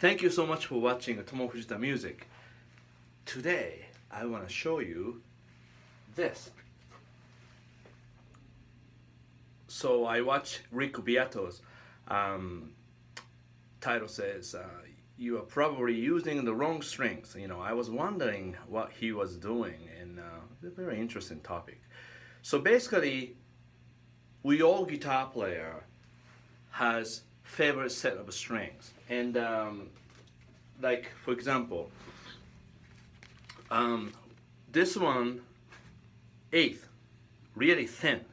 Thank you so much for watching Tomo Fujita music. Today I want to show you this. So I watch Rick Beato's title says you are probably using the wrong strings. I was wondering what he was doing, and it's a very interesting topic. So basically, we all guitar player has favorite set of strings, and like for example, this one, eighth, really thin,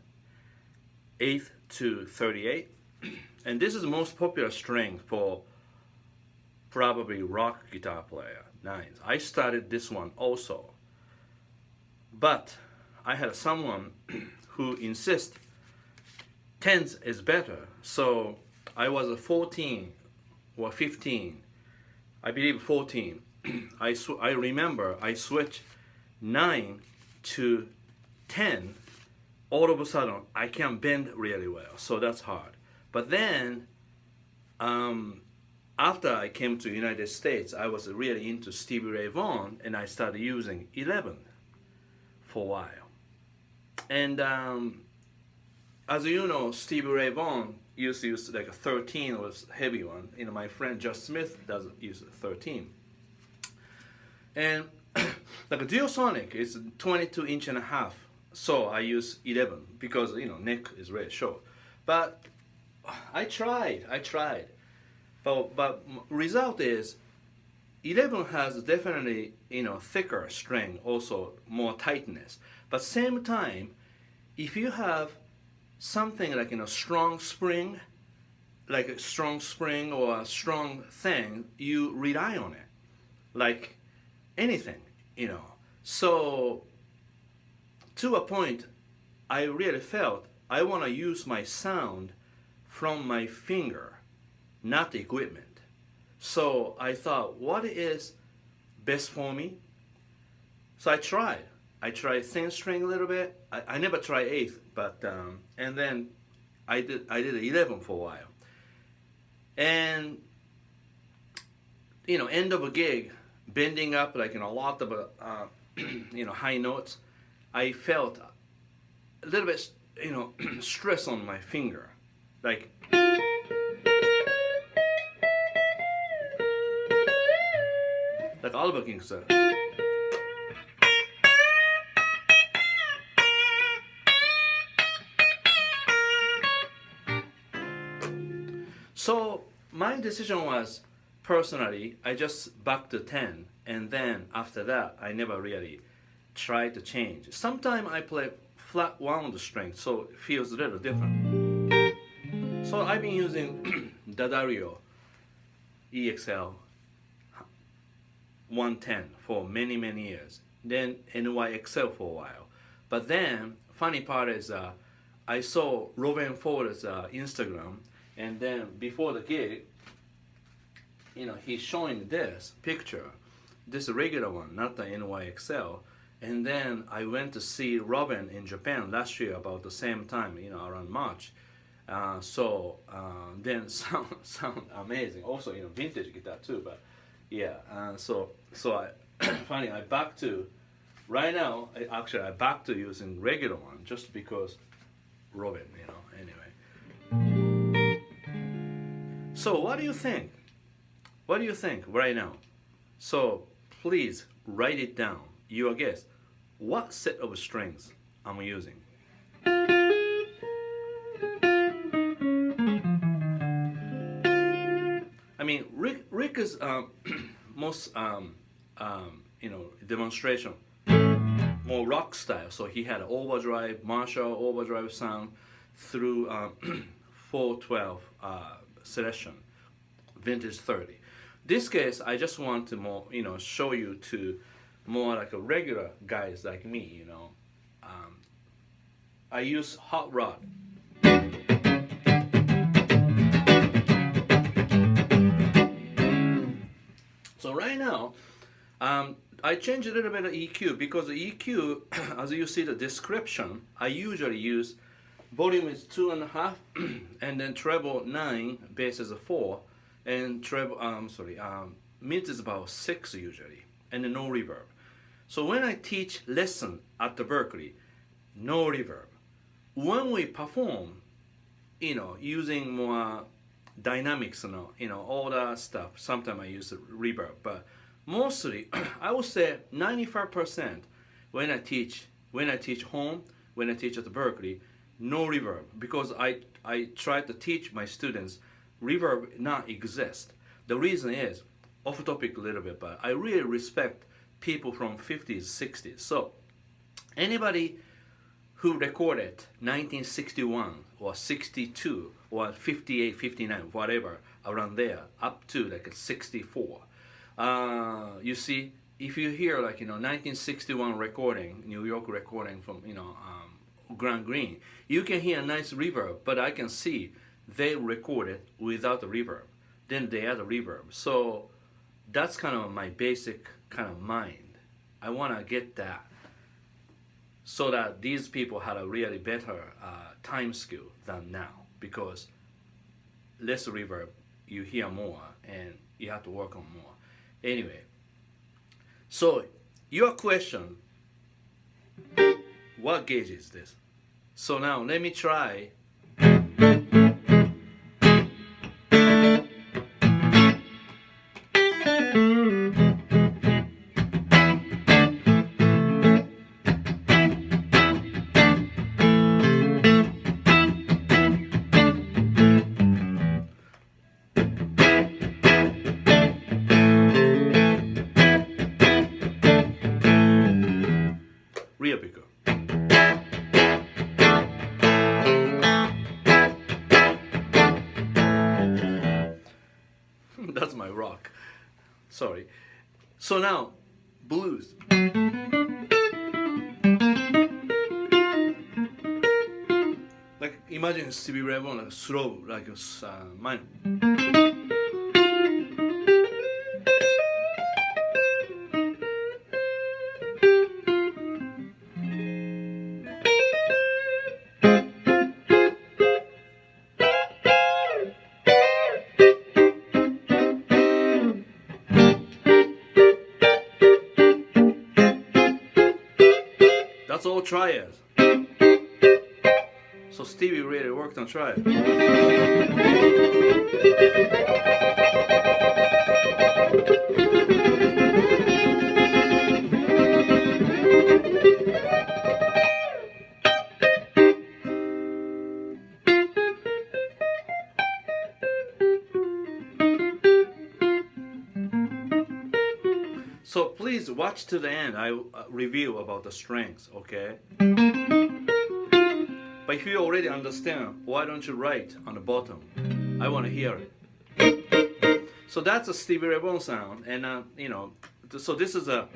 8th to 38, and this is the most popular string for probably rock guitar player, 9th. I started this one also, but I had someone who insists 10th is better, so I was a 14 or 15, I believe 14. I remember I switched 9 to 10. All of a sudden I can bend really well, so that's hard. But then after I came to United States, I was really into Stevie Ray Vaughan, and I started using 11 for a while. And as you know, Stevie Ray Vaughan used to use like a 13 was heavy one. My friend Josh Smith doesn't use a 13. And like a Duosonic is 22.5 inches. So I use 11 because neck is really short. But I tried. But result is 11 has definitely thicker string, also more tightness. But same time, if you have something like strong spring, like a strong spring or a strong thing, you rely on it, like anything, So to a point, I really felt I want to use my sound from my finger, not equipment. So I thought, what is best for me? So I tried thin string a little bit. I never tried 8th, but and then I did 11 for a while. And end of a gig, bending up like a lot of high notes, I felt a little bit stress on my finger, like Albert King said. So my decision was, personally, I just back to 10, and then after that, I never really tried to change. Sometimes I play flat wound string, so it feels a little different. So I've been using D'Addario EXL 110 for many years, then NYXL for a while. But then, funny part is I saw Robin Ford's Instagram, and then before the gig, he's showing this picture, this regular one, not the NYXL. And then I went to see Robin in Japan last year about the same time, around March. Then sound amazing. Also, vintage guitar too. But yeah, so I finally I back to right now. I back to using regular one just because Robin. Anyway. So what do you think? What do you think right now? So please write it down. Your guess. What set of strings I'm using? I mean, Rick's most demonstration, more rock style. So he had overdrive, Marshall overdrive sound through 412 selection, vintage 30. This case, I just want to more, show you to more like a regular guys like me, I use hot rod. So right now, I changed a little bit of EQ because the EQ, as you see the description, I usually use volume is 2.5, and then treble 9, bass is a 4, and treble. Mid is about 6 usually, and then no reverb. So when I teach lesson at the Berkeley, no reverb. When we perform, using more dynamics, all that stuff. Sometimes I use reverb, but mostly I would say 95% when I teach home, when I teach at the Berkeley, no reverb, because I try to teach my students reverb not exist. The reason is off topic a little bit, but I really respect people from 50s, 60s. So anybody who recorded 1961 or 62 or 58, 59, whatever, around there, up to like 64. You see, if you hear 1961 recording, New York recording from, Grand Green, you can hear a nice reverb, but I can see they recorded without the reverb. Then they add a reverb. So that's kind of my basic kind of mind. I want to get that, so that these people had a really better time skill than now, because less reverb, you hear more and you have to work on more. Anyway, so your question, what gauge is this? So now let me try. Real bigger. That's my rock. Sorry. So now, blues. Like imagine Stevie Ray Vaughan, like slow, like a minor. That's all triads. So Stevie really worked on triad. So please watch to the end. I review about the strengths, okay? But if you already understand, why don't you write on the bottom? I want to hear it. So that's a Stevie Ray Vaughan sound, and so this is a.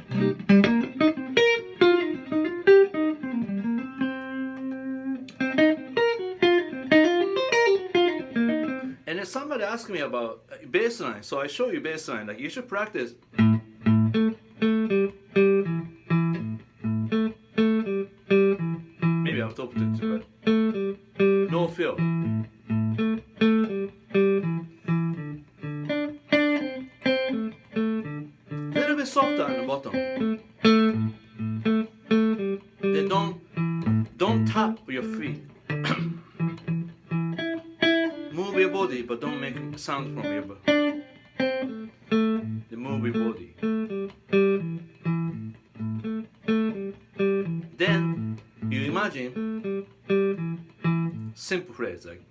And then somebody asked me about bass line, so I show you bass line. Like you should practice. Maybe I'll top it too, but no fill. A little bit softer on the bottom. Then don't tap your feet. Move your body, but don't make sound from your body. Move your body. Then you imagine simple phrase like.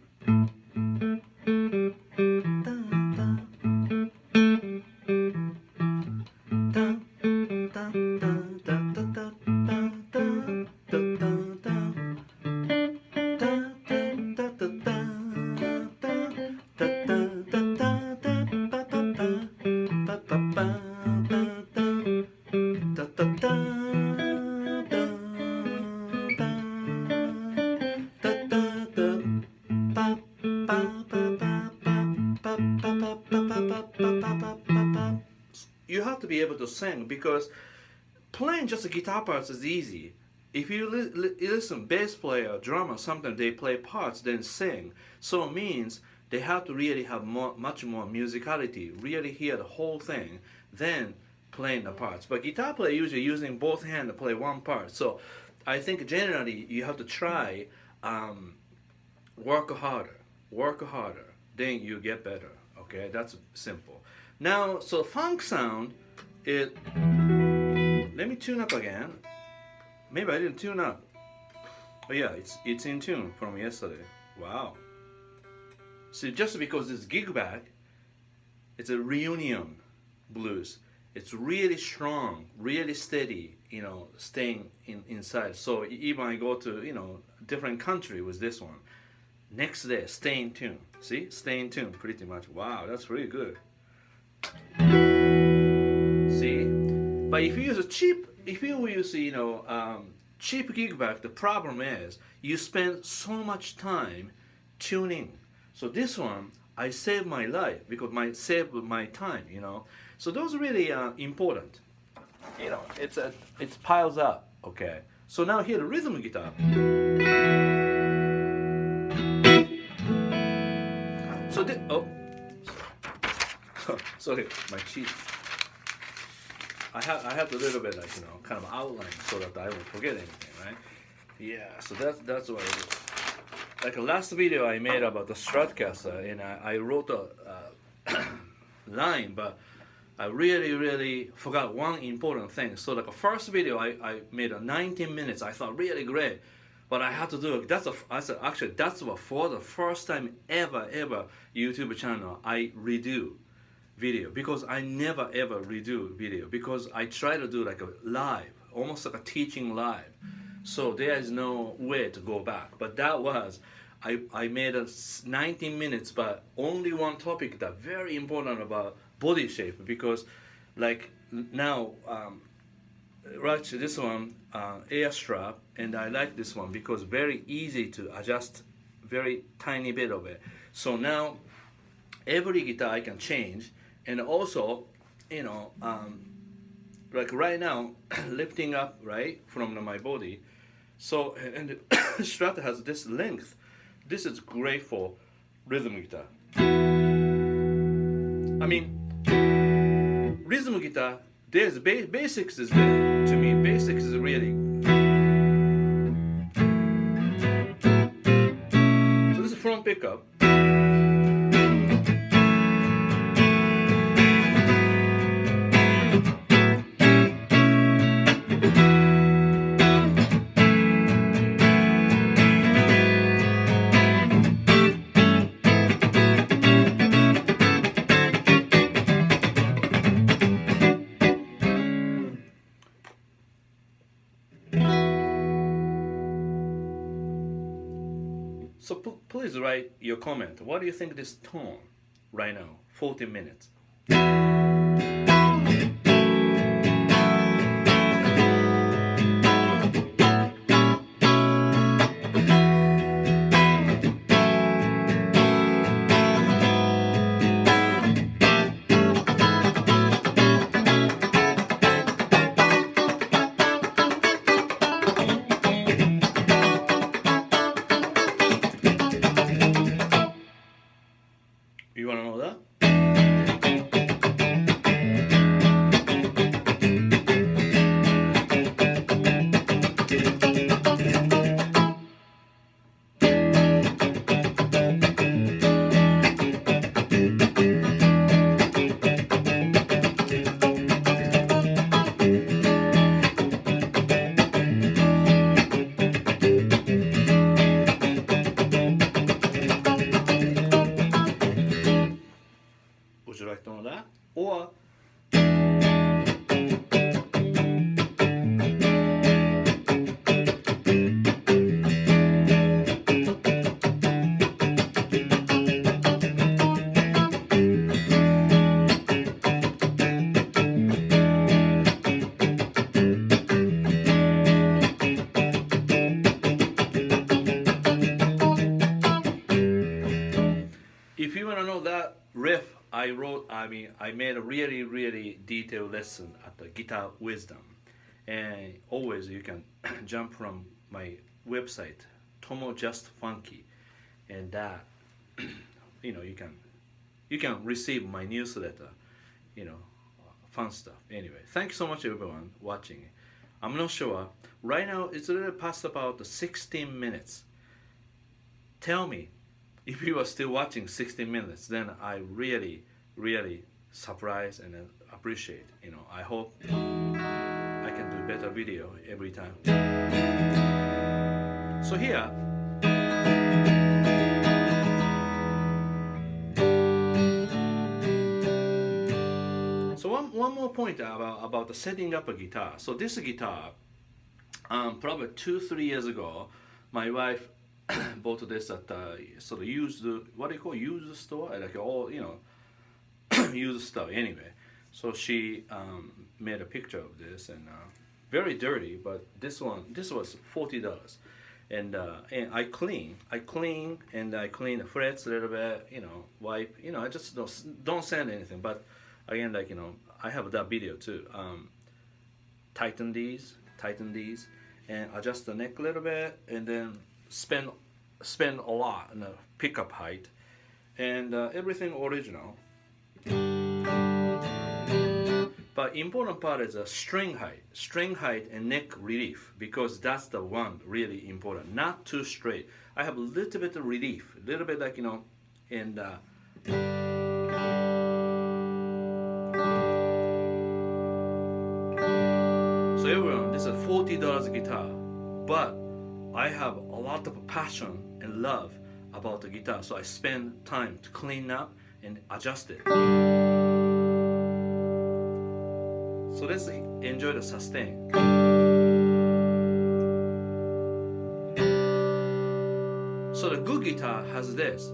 You have to be able to sing, because playing just a guitar parts is easy. If you listen, bass player, drummer, sometimes they play parts, then sing. So it means they have to really have much more musicality, really hear the whole thing, then playing the parts. But guitar player usually using both hands to play one part. So I think generally you have to try work harder, then you get better. Okay, that's simple. Now, so funk sound, it. Let me tune up again. Maybe I didn't tune up. Oh yeah, it's in tune from yesterday. Wow. See, just because it's gig back, it's a reunion blues. It's really strong, really steady, staying inside. So even I go to, different country with this one. Next day, stay in tune. See? Stay in tune pretty much. Wow, that's really good. See? But if you use cheap gig bag, the problem is you spend so much time tuning. So this one, I save my life because save my time, So those are really important. It piles up, okay? So now here the rhythm guitar. So sorry, my cheat. I have a little bit kind of outline so that I won't forget anything, right? Yeah, so that's what it is. Like the last video I made about the Stratocaster, and I wrote a line, but I really forgot one important thing. So like the first video I made 19 minutes. I thought really great, but I had to do it. That's for the first time ever YouTube channel I redo video, because I never ever redo video because I try to do like a live, almost like a teaching live. So there is no way to go back. But that was, I made 19 minutes, but only one topic that very important about body shape, because like now, right, this one, air strap, and I like this one because very easy to adjust very tiny bit of it. So now every guitar I can change, and also, like right now, lifting up, right, from my body. So, and the Strat has this length. This is great for rhythm guitar. I mean, rhythm guitar, there's basics is there. To me, basics is really. So this is front pickup. So please write your comment. What do you think this tone right now? 40 minutes. You want to know that? Would you like to know that? Or if you want to know that riff, I made a really detailed lesson at the Guitar Wisdom, and always you can jump from my website, Tomo Just Funky, and that you can receive my newsletter, fun stuff. Anyway, thank you so much everyone watching. I'm not sure. Right now it's a little past about the 16 minutes. Tell me if you are still watching 16 minutes, then I really, really surprise and appreciate. I hope I can do better video every time. So here, so one more point about the setting up a guitar. So this guitar, probably 2-3 years ago, my wife bought this at sort of used, what do you call used store, like all used stuff. Anyway, so she made a picture of this, and very dirty, but this was $40, and I clean and I clean the frets a little bit, wipe, I just don't sand anything. But again, I have that video too. Tighten these and adjust the neck a little bit, and then spend a lot in the pickup height, and everything original. But important part is string height and neck relief, because that's the one really important. Not too straight. I have a little bit of relief, a little bit and so everyone, this is a $40 guitar, but I have a lot of passion and love about the guitar, so I spend time to clean up and adjust it. So let's enjoy the sustain. So the good guitar has this.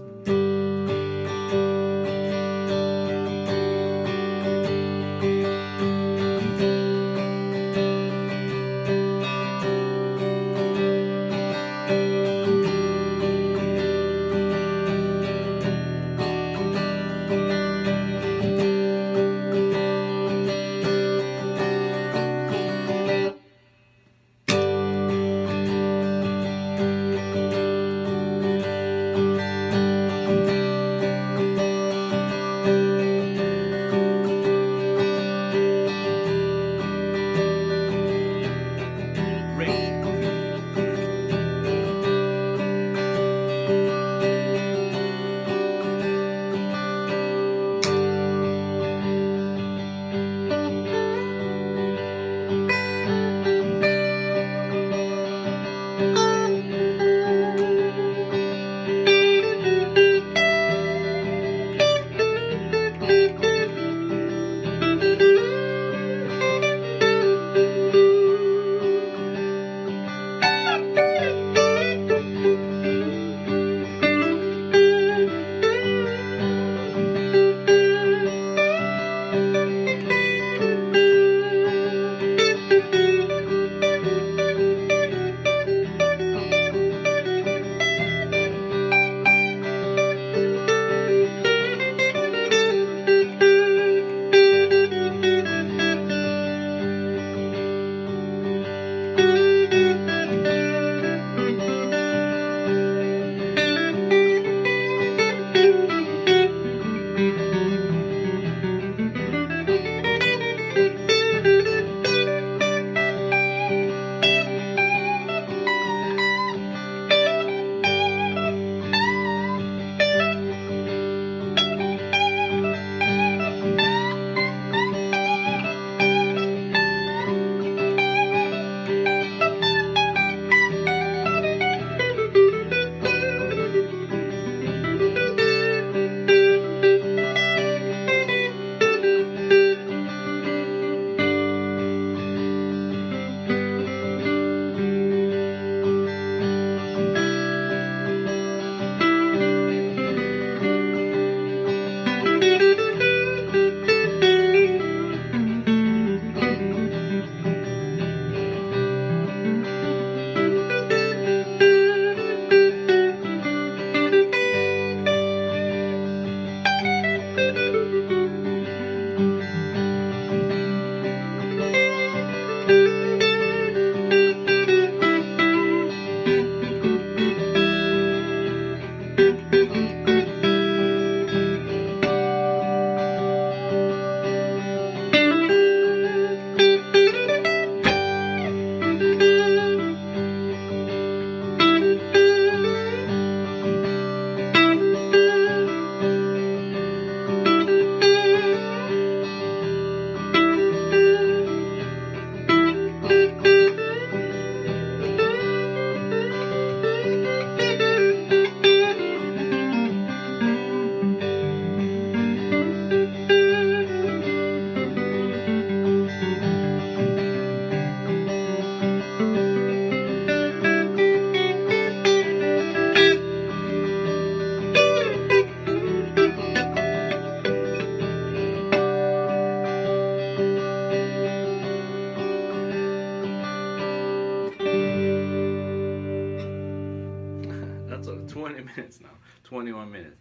20 minutes now, 21 minutes.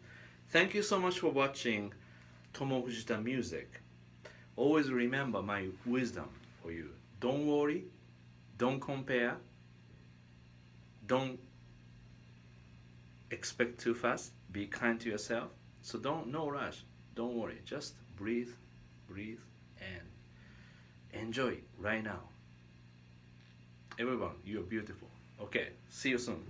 Thank you so much for watching Tomo Fujita music. Always remember my wisdom for you. Don't worry, don't compare, don't expect too fast, be kind to yourself. So no rush, don't worry, just breathe, and enjoy it right now. Everyone, you're beautiful. Okay, see you soon.